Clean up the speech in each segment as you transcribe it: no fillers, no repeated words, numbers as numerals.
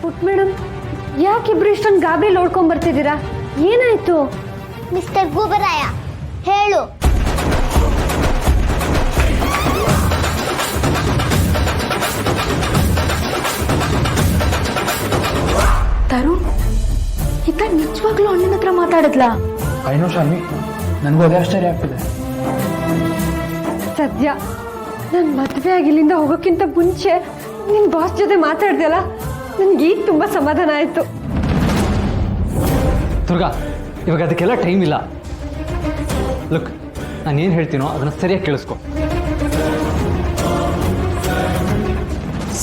ಪುಟ್ madam, ಯಾಕಿಬ್ರು ಇಷ್ಟೊಂದು ಗಾಬರಿ ನೋಡ್ಕೊಂಡ್ ಬರ್ತಿದ್ದೀರಾ? ಏನಾಯ್ತು? ಮಿಸ್ಟರ್ ಗೂಬರಾಯ, ಹೇಳು. ತರುಣ್, ಈತ ನಿಜವಾಗ್ಲೂ ಅಣ್ಣನ ಹತ್ರ ಮಾತಾಡಿದ್ಲ? ಐನೋ ಶಾನ್ವಿ, ನನಗೂ ಅದೇ ಆಶ್ಚರ್ಯ ಆಗ್ತಿದೆ. ಸದ್ಯ ನಾನು ಮದುವೆ ಆಗಿ ಇಲ್ಲಿಂದ ಹೋಗೋಕ್ಕಿಂತ ಮುಂಚೆ ನಿನ್ ಬಾಸ್ ಜೊತೆ ಮಾತಾಡ್ದಲ್ಲ, ನನ್ಗೆ ಈಗ ತುಂಬಾ ಸಮಾಧಾನ ಆಯ್ತು. ದುರ್ಗಾ, ಇವಾಗ ಅದಕ್ಕೆಲ್ಲ ಟೈಮ್ ಇಲ್ಲ. ಲುಕ್, ನಾನು ಏನು ಹೇಳ್ತೀನೋ ಅದನ್ನು ಸರಿಯಾಗಿ ಕೇಳಿಸ್ಕೊ.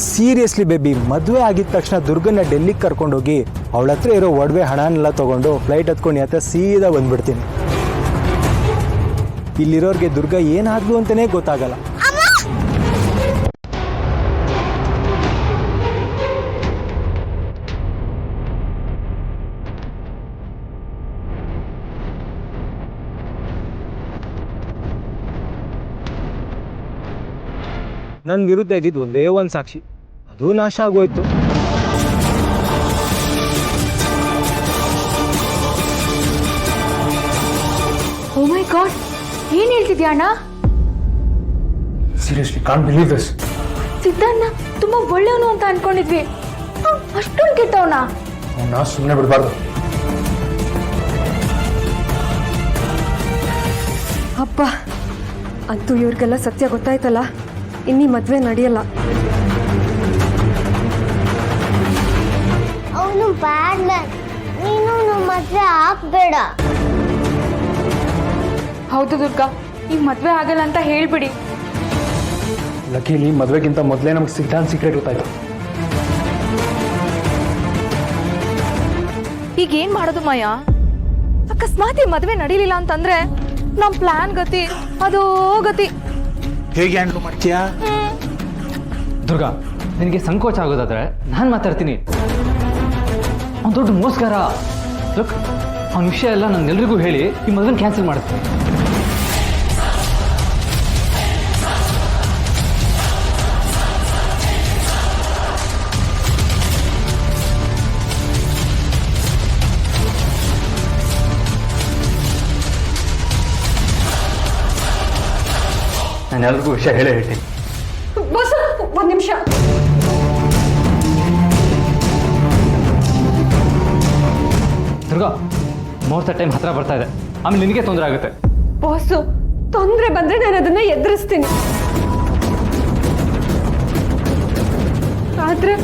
ಸೀರಿಯಸ್ಲಿ ಬೇಬಿ, ಮದುವೆ ಆಗಿದ ತಕ್ಷಣ ದುರ್ಗನ್ನ ಡೆಲ್ಲಿಗೆ ಕರ್ಕೊಂಡೋಗಿ ಅವಳ ಹತ್ರ ಇರೋ ಒಡವೆ ಹಣನೆಲ್ಲ ತೊಗೊಂಡು ಫ್ಲೈಟ್ ಹತ್ಕೊಂಡು ಯಾತ ಸೀದಾ ಬಂದ್ಬಿಡ್ತೀನಿ. ಇಲ್ಲಿರೋರಿಗೆ ದುರ್ಗಾ ಏನಾದ್ಲು ಅಂತಲೇ ಗೊತ್ತಾಗಲ್ಲ. ನನ್ನ ವಿರುದ್ಧ ಇದ್ದಿದ್ದು ಒಂದೇ ಒಂದು ಸಾಕ್ಷಿ, ಅದು ನಾಶ ಆಗೋಯ್ತು. ಓ ಮೈ ಗಾಡ್, ಏನ್ ಹೇಳ್ತಿದ್ಯಾ ಅಣ್ಣ? Seriously can't believe this. ಸಿದ್ಧಾಣ್ಣ ತುಂಬಾ ಒಳ್ಳೆಯವನು ಅಂತ ಅನ್ಕೊಂಡಿದ್ವಿ, ಅಷ್ಟೊಂದು ಕೆಟ್ಟವನ? ಅವನ್ನ ಸುಮ್ಮನೆ ಬಿಡಬಾರ್ದು. ಅಪ್ಪ, ಅಂತೂ ಇವ್ರಿಗೆಲ್ಲ ಸತ್ಯ ಗೊತ್ತಾಯ್ತಲ್ಲ, ಇನ್ನೀ ಮದ್ವೆ ನಡೆಯಲ್ಲ. ಅವನು ಬ್ಯಾಡ್ ಮ್ಯಾನ್, ನೀನು ನಮ್ಮ ಮದ್ವೆ ಆಗ್ಬೇಡ. ಹೌದು ದುರ್ಗಾ, ಈಗ ಮದ್ವೆ ಆಗಲ್ಲ ಅಂತ ಹೇಳ್ಬಿಡಿ. ಲಕೀಲಿ ಮದುವೆಗಿಂತ ಮೊದಲೇ ನಮ್ಗೆ ಸಿದ್ಧಾಂತ ಸೀಕ್ರೆಟ್ ಗೊತ್ತಾಯ್ತು. ಈಗ ಏನ್ ಮಾಡೋದು ಮಾಯಾ? ಅಕಸ್ಮಾತ್ ಈ ಮದ್ವೆ ನಡೀಲಿಲ್ಲ ಅಂತಂದ್ರೆ ನಮ್ ಪ್ಲಾನ್ ಗತಿ ಅದೋ ಗತಿ. ಹೇಗೆ ಹ್ಯಾಂಡ್ಲ್ ಮಾಡ್ತೀಯಾ? ದುರ್ಗಾ, ನಿನಗೆ ಸಂಕೋಚ ಆಗೋದಾದ್ರೆ ನಾನು ಮಾತಾಡ್ತೀನಿ. ಅವ್ನು ದೊಡ್ಡ ಮೋಸ್ಗಾರ. ಲುಕ್, ಅವನ ವಿಷಯ ಎಲ್ಲ ನಾನು ಎಲ್ರಿಗೂ ಹೇಳಿ ಈ ಮದುವೆನ ಕ್ಯಾನ್ಸಲ್ ಮಾಡ್ತೀನಿ. ನಾನು ಎಲ್ರಿಗೂ ವಿಷಯ ಹೇಳೇ ಹೇಳ್ತೀನಿ. ಬಸ್ ಒಂದ್ ನಿಮಿಷ. ದುರ್ಗಾ, ಮುಹೂರ್ತ ಟೈಮ್ ಹತ್ರ ಬರ್ತಾ ಇದೆ, ಆಮೇಲೆ ನಿನಗೆ ತೊಂದರೆ ಆಗುತ್ತೆ. ಬಾಸು, ತೊಂದ್ರೆ ಬಂದ್ರೆ ನಾನು ಅದನ್ನ ಎದುರಿಸ್ತೀನಿ. ಆದ್ರೆ